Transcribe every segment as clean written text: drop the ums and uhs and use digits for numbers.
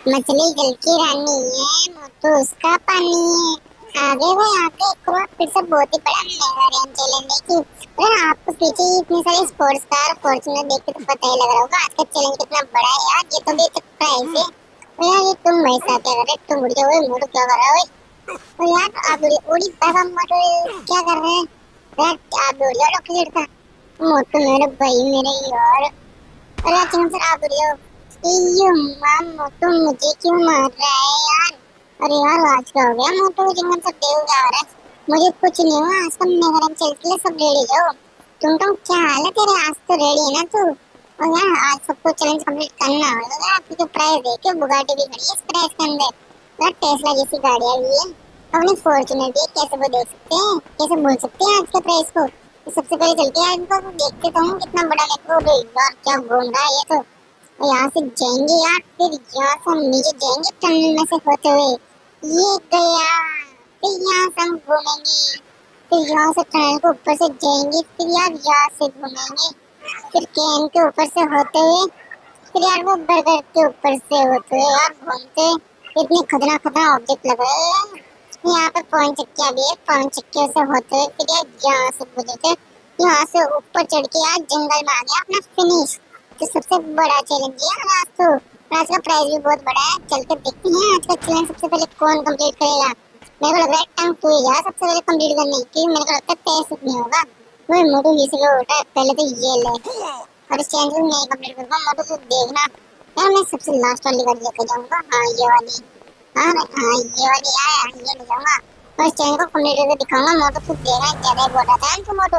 मछली जल की रानी है, मोटू उसका पानी है। आगे वो आगे एक और फिर से बहुत ही बड़ा मेगा चैलेंज है कि अरे आपको पीछे इतने सारे स्पोर्ट्स कार फॉर्च्यूनर देख के तो पता ही लग रहा होगा आज का चैलेंज कितना बड़ा है यार। ये तो भी सरप्राइज है। तो यार ये तुम मेरे साथ क्या कर रहे, तुम उड़ जाओ, मोटू क्या कर रहा है? तो यार आप उड़ी बाबा मोटू क्या कर रहे हैं यार? आप उड़ जाओ रॉकेट का। मोटू मेरे भाई मेरे यार, अरे चिकन सर आप उड़ जाओ। मोटू मुझे क्यों मार रहा है यार? अरे यार आज क्या हो गया मोटू? चिकन सर देव क्या हो रहा है? मुझे कुछ नहीं हुआ, आज तो मेघरम चल के लिए सब रेडी जाओ। तुम क्या हाल है तेरे? आज तो रेडी है ना तू? और यार आज सबको चैलेंज कंप्लीट करना होगा क्योंकि प्राइस देखिए बुगाटी भी खड़ी है इस प्राइस के अंदर। यार टेस्ला जैसी गाड़ियां भी है, अपनी फॉर्च्यूनर भी कैसे वो देख सकते हैं, कैसे बोल सकते हैं आज के प्राइस को? तो सबसे पहले चलते हैं इनको देखते तो हूँ कितना बड़ा नेटवर्क है यार, क्या घूम रहा है ये तो। यहाँ से जाएंगे यार, फिर यहाँ से हम नीचे जाएंगे टनल में से होते हुए। ये गया, फिर यहाँ से हम घूमेंगे, फिर यहाँ से टनल के ऊपर से जाएंगे, फिर यार यहाँ से घूमेंगे, फिर कैन के ऊपर से होते हुए, फिर यार वो बर्गर के ऊपर से होते हुए यार घूमते। इतने खतरनाक खतरनाक ऑब्जेक्ट लग रहे हैं। यहाँ पे पॉइंट चक्कियाँ भी है, पॉइंट चक्कियों से होते हुए फिर यार यहाँ से गुजरते, यहाँ से ऊपर चढ़ के यार जंगल में आ गया अपना फिनिश। तो सबसे बड़ा चैलेंज है आज तो, आज का प्राइस भी बहुत बड़ा है। चलकर देखते हैं आज का चैलेंज सबसे पहले कौन कंप्लीट करेगा। मेरे को लग रहा है टंग तू ही जा सबसे पहले कंप्लीट करने की, मेरे को लगता है पैसे नहीं होगा। वही मोटू ही से उठा है, पहले तो ये ले और इस चैलेंज को नहीं कंप्लीट करूँगा। मोटू तो देखना यार, मैं सबसे लास्ट वाली गाड़ी लेकर जाऊँगा। हाँ ये वाली, हाँ ये वाली आया, ये ले जाऊँगा और इस चैलेंज को कंप्लीट करके दिखाऊंगा। मोटू तू देखना ज्यादा ही बोल रहा था मोटू।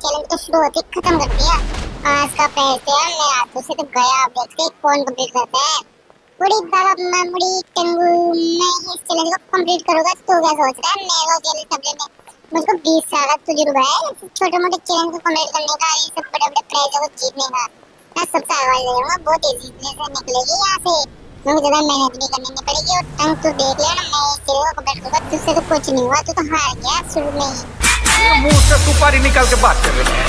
चैलेंज को शुरू होते खत्म कर दिया। आज का पैसे मैं हाथों से तो गया, अब देखते कौन कंप्लीट करता है। बड़ी बाबा ममड़ी टंगू, मैं इस चैलेंज को कंप्लीट करूंगा। तो क्या सोच रहा है? मेरा चैलेंज सबले में मुझको 20 साल का तजुर्बा है छोटे मोटे चैलेंज को कंप्लीट करने का, ये सब बड़े बड़े प्राइज को जीतने का। मैं सबसे आवाज ले जाऊंगा, बहुत इजीली से निकलेगी यहाँ से, मुझे ज्यादा मेहनत भी करनी नहीं पड़ेगी। और टंग तो देख लिया ना, मैं इस चैलेंज को कंप्लीट करूंगा। तुझसे तो कुछ नहीं हुआ, तू तो हार गया शुरू में ही। मुंह से सुपारी निकाल के बात कर रहे हैं।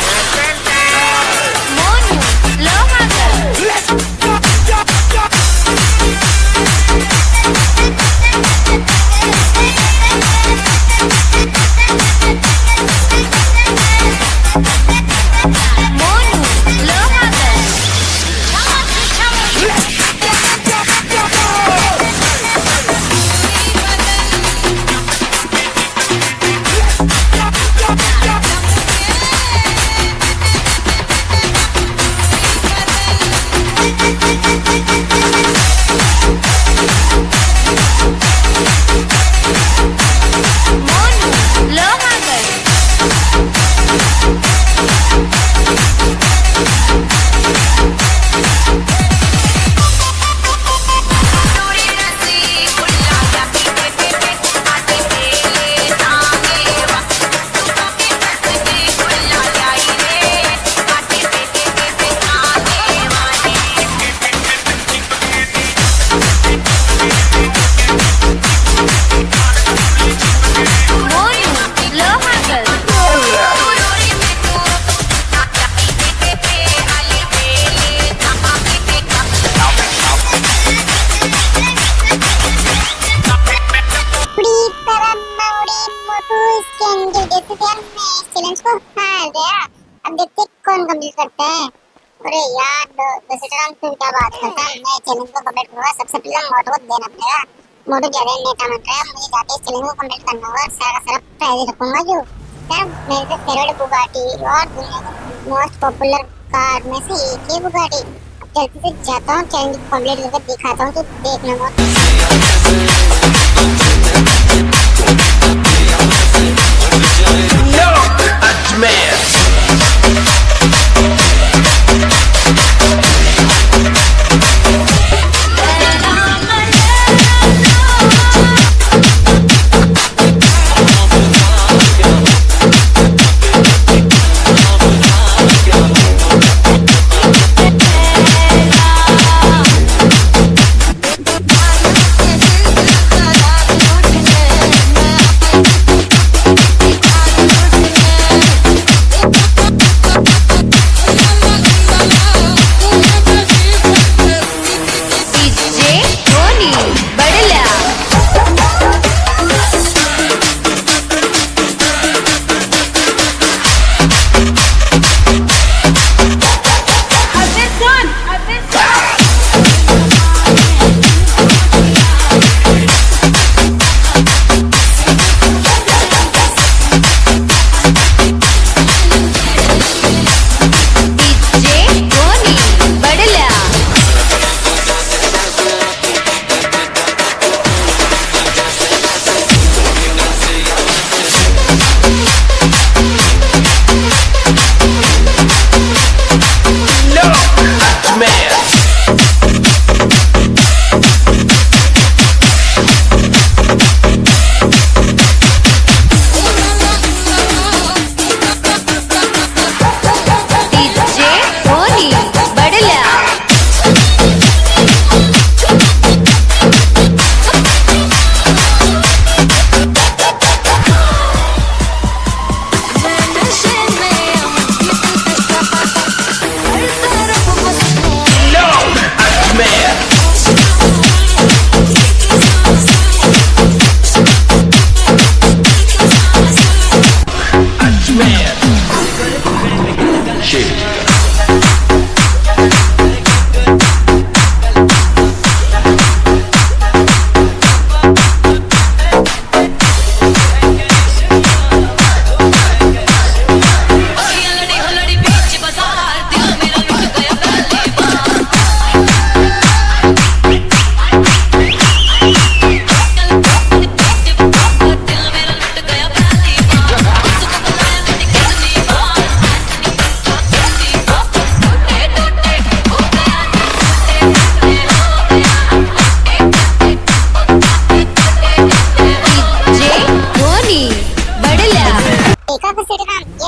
अब देखते कौन कंप्लीट करता है। अरे यार फिर क्या बात करता है, मैं चैलेंज को कंप्लीट करूंगा। सबसे पहले मोटो को देना पड़ेगा। मोटो ज्यादा नेता बन रहा है, मुझे जाके इस चैलेंज को कंप्लीट करना होगा। सारा सारा प्राइज रखूंगा जो यार मेरे फेवरेट बुगाटी और दुनिया की मोस्ट पॉपुलर कार में से एक है बुगाटी। जल्दी से जाता हूँ, चैलेंज को कंप्लीट करके दिखाता हूँ, तो देखना मत।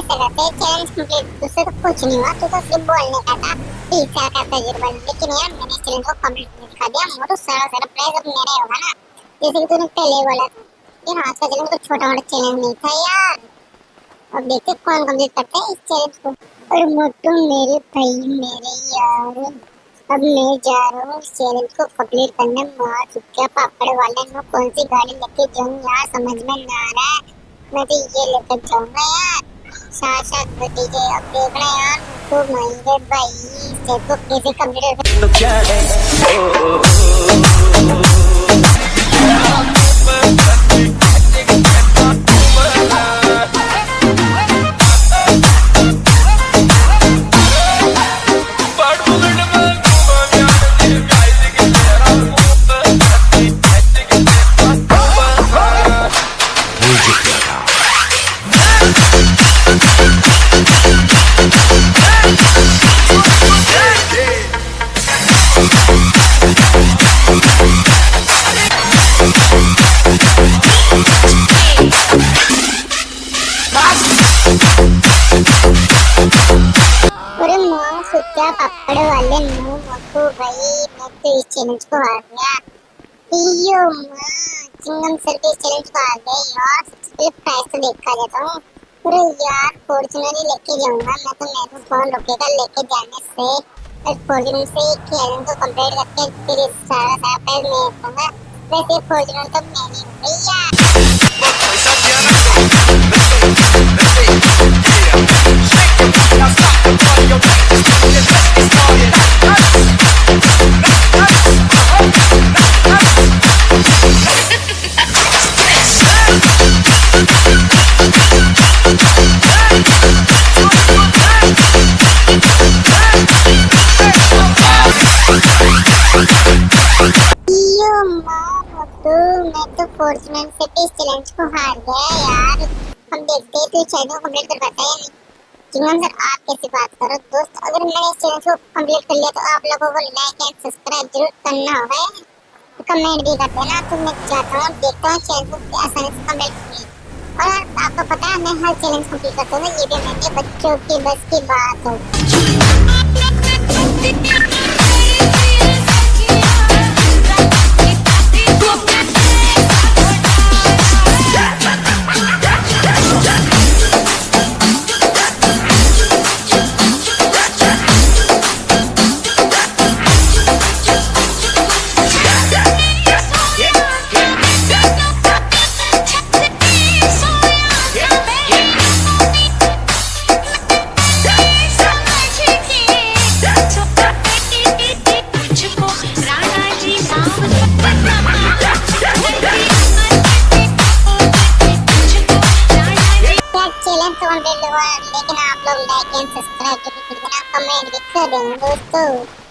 ऐसा करते हैं चैलेंज कंप्लीट, तुझसे तो कुछ नहीं हुआ, तू तो सिर्फ बोलने का था 30 साल का तजुर्बा, लेकिन यार मैंने चैलेंज को कंप्लीट दिखा दिया, वो तो सारा सरप्राइज अब मेरा ही होगा ना, जैसे कि तूने पहले ही बोला था। यार आज का चैलेंज तो छोटा मोटा चैलेंज नहीं था यार, अब देखते कौन कंप्लीट करता है इस चैलेंज को। और मोटू मेरे भाई मेरे यार, अब मैं जा रहा हूँ इस चैलेंज को कंप्लीट करने। मार चुका पापड़ वाले में कौन सी गाड़ी लेके जाऊँ यार, समझ में ना आ रहा है, मैं तो ये लेकर जाऊंगा यार, साथ साथ भतीजे। अब देखना यार तो मेरे भाई इसको कैसे कंप्लीट तो क्या है अरे माँ सुत्या पापड़ वाले मुंह मोटू भाई, मैं तो इस चैलेंज को हार गया। यो माँ चिंगम सर के इस चैलेंज को हार गए यार, सबसे प्राइस तो देखा जाता हूँ। अरे यार फॉर्च्यूनर ही लेके जाऊंगा मैं तो, मेरे को कौन रोकेगा लेके जाने से। फॉर्च्यूनर से चैलेंज को कंप्लीट करके फिर सारा प्राइस मैं रखूंगा। वैसे फॉर्च्यूनर तो मेरी हो गई यार। मैं तो फॉर्च्यूनर से भी इस चैलेंज को हार गया यार। हम देखते हैं तो चैलेंज को कंप्लीट कर पाता है या नहीं। चिंगम सर आप कैसी बात करो दोस्त, अगर मैंने इस चैलेंज को कंप्लीट कर लिया तो आप लोगों को लाइक एंड सब्सक्राइब जरूर करना होगा, तो कमेंट भी कर देना। तो मैं चाहता हूँ देखता हूँ चैलेंज को आसानी से कंप्लीट करिए। और आपको पता है मैं हर चैलेंज कंप्लीट करता हूँ, ये भी मेरे बच्चों की बस की बात हो। चैलेंज तो कंप्लीट हुआ, लेकिन आप लोग लाइक एंड सब्सक्राइब जरूर कर देना, कमेंट भी कर देना दोस्तों।